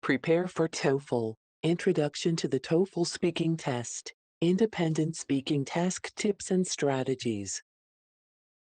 Prepare for TOEFL. Introduction to the TOEFL Speaking Test. Independent Speaking Task Tips and Strategies.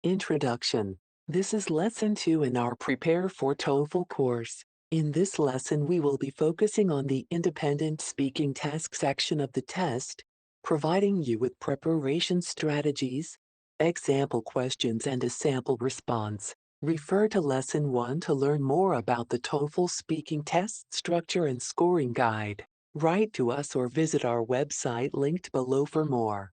Introduction. This is Lesson 2 in our Prepare for TOEFL course. In this lesson, we will be focusing on the Independent Speaking Task section of the test, providing you with preparation strategies, example questions, and a sample response. Refer to Lesson 1 to learn more about the TOEFL speaking test structure and scoring guide. Write to us or visit our website linked below for more.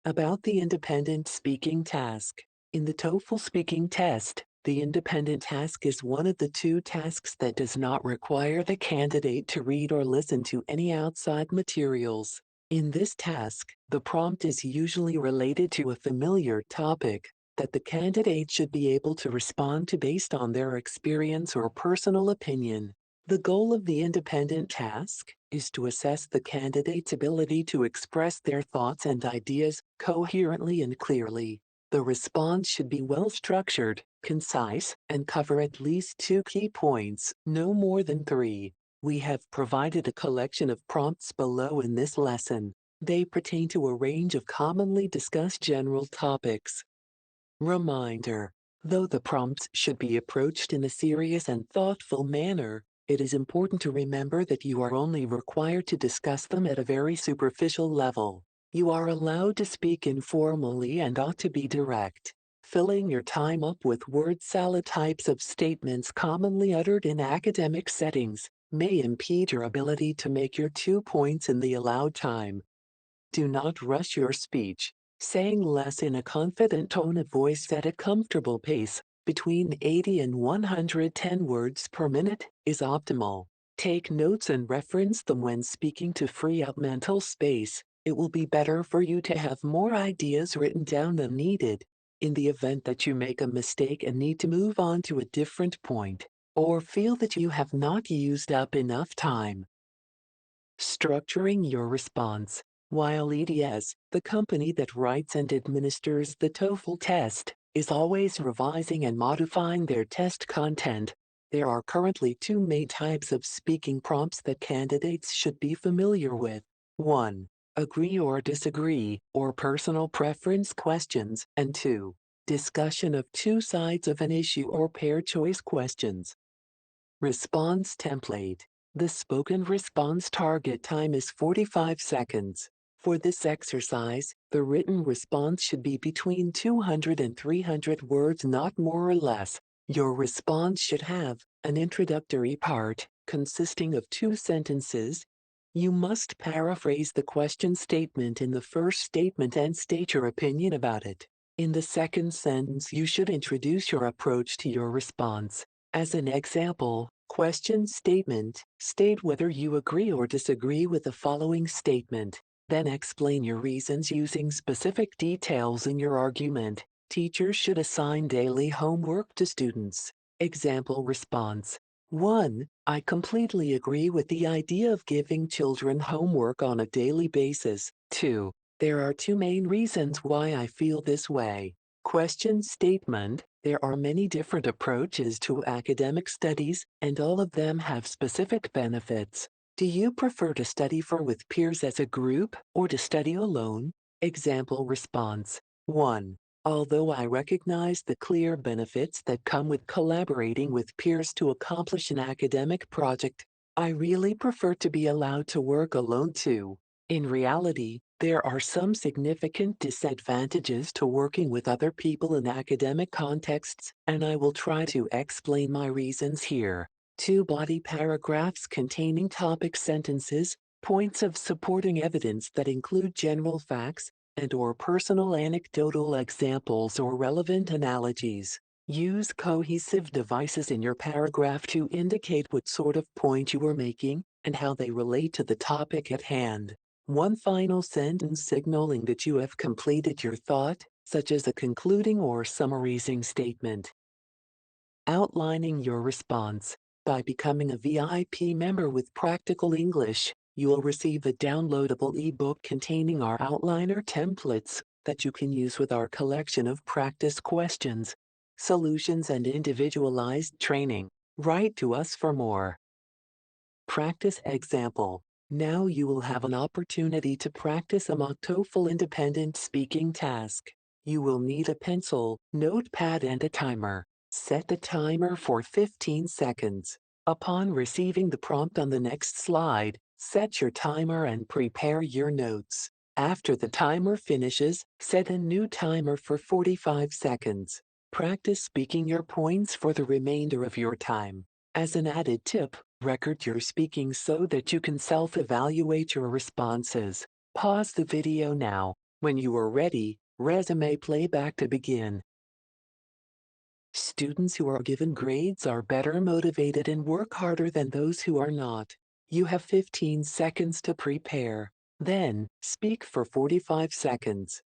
About the independent speaking task. In the TOEFL speaking test, the independent task is one of the two tasks that does not require the candidate to read or listen to any outside materials. In this task, the prompt is usually related to a familiar topic that the candidate should be able to respond to based on their experience or personal opinion. The goal of the independent task is to assess the candidate's ability to express their thoughts and ideas coherently and clearly. The response should be well-structured, concise, and cover at least 2 key points, no more than 3. We have provided a collection of prompts below in this lesson. They pertain to a range of commonly discussed general topics. Reminder: though the prompts should be approached in a serious and thoughtful manner, it is important to remember that you are only required to discuss them at a very superficial level. You are allowed to speak informally and ought to be direct. Filling your time up with word salad types of statements commonly uttered in academic settings may impede your ability to make your 2 points in the allowed time. Do not rush your speech. Saying less in a confident tone of voice at a comfortable pace, between 80 and 110 words per minute, is optimal. Take notes and reference them when speaking to free up mental space. It will be better for you to have more ideas written down than needed. In the event that you make a mistake and need to move on to a different point, or feel that you have not used up enough time. Structuring your response. While EDS, the company that writes and administers the TOEFL test, is always revising and modifying their test content, there are currently 2 main types of speaking prompts that candidates should be familiar with. 1. Agree or disagree, or personal preference questions, and 2. Discussion of 2 sides of an issue or pair choice questions. Response template. The spoken response target time is 45 seconds. For this exercise, the written response should be between 200 and 300 words, not more or less. Your response should have an introductory part, consisting of 2 sentences. You must paraphrase the question statement in the first statement and state your opinion about it. In the second sentence, you should introduce your approach to your response. As an example, question statement, state whether you agree or disagree with the following statement. Then explain your reasons using specific details in your argument. Teachers should assign daily homework to students. Example response. 1. I completely agree with the idea of giving children homework on a daily basis. 2. There are 2 main reasons why I feel this way. Question statement. There are many different approaches to academic studies, and all of them have specific benefits. Do you prefer to study with peers as a group, or to study alone? Example response. 1. Although I recognize the clear benefits that come with collaborating with peers to accomplish an academic project, I really prefer to be allowed to work alone too. In reality, there are some significant disadvantages to working with other people in academic contexts, and I will try to explain my reasons here. 2 body paragraphs containing topic sentences, points of supporting evidence that include general facts, and/or personal anecdotal examples or relevant analogies. Use cohesive devices in your paragraph to indicate what sort of point you are making and how they relate to the topic at hand. 1 final sentence signaling that you have completed your thought, such as a concluding or summarizing statement. Outlining your response. By becoming a VIP member with Practical English, you will receive a downloadable ebook containing our outliner templates that you can use with our collection of practice questions, solutions, and individualized training. Write to us for more. Practice example. Now you will have an opportunity to practice a mock TOEFL independent speaking task. You will need a pencil, notepad and a timer. Set the timer for 15 seconds. Upon receiving the prompt on the next slide, set your timer and prepare your notes. After the timer finishes, set a new timer for 45 seconds. Practice speaking your points for the remainder of your time. As an added tip, record your speaking so that you can self-evaluate your responses. Pause the video now. When you are ready, resume playback to begin. Students who are given grades are better motivated and work harder than those who are not. You have 15 seconds to prepare. Then, speak for 45 seconds.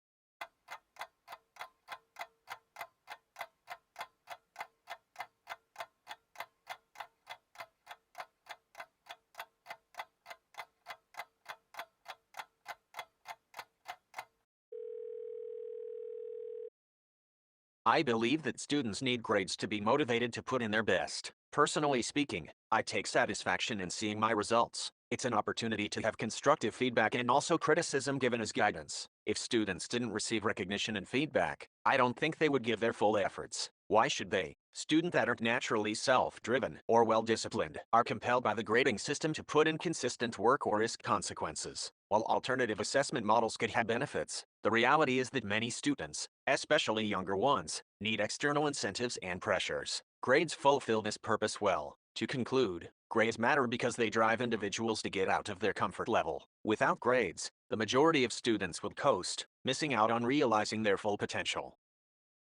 I believe that students need grades to be motivated to put in their best. Personally speaking, I take satisfaction in seeing my results. It's an opportunity to have constructive feedback and also criticism given as guidance. If students didn't receive recognition and feedback, I don't think they would give their full efforts. Why should they? Students that aren't naturally self-driven or well-disciplined are compelled by the grading system to put in consistent work or risk consequences. While alternative assessment models could have benefits, the reality is that many students, especially younger ones, need external incentives and pressures. Grades fulfill this purpose well. To conclude, grades matter because they drive individuals to get out of their comfort level. Without grades, the majority of students would coast, missing out on realizing their full potential.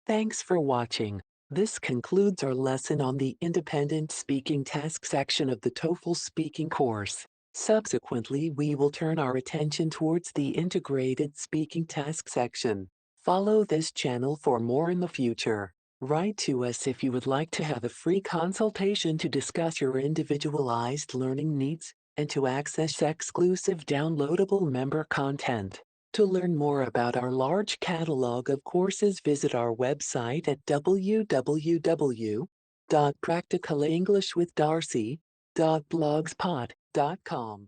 Thanks for watching. This concludes our lesson on the independent speaking task section of the TOEFL speaking course. Subsequently, we will turn our attention towards the integrated speaking task section. Follow this channel for more in the future. Write to us if you would like to have a free consultation to discuss your individualized learning needs and to access exclusive downloadable member content. To learn more about our large catalog of courses, visit our website at www.practicalenglishwithdarcy.blogspot.com.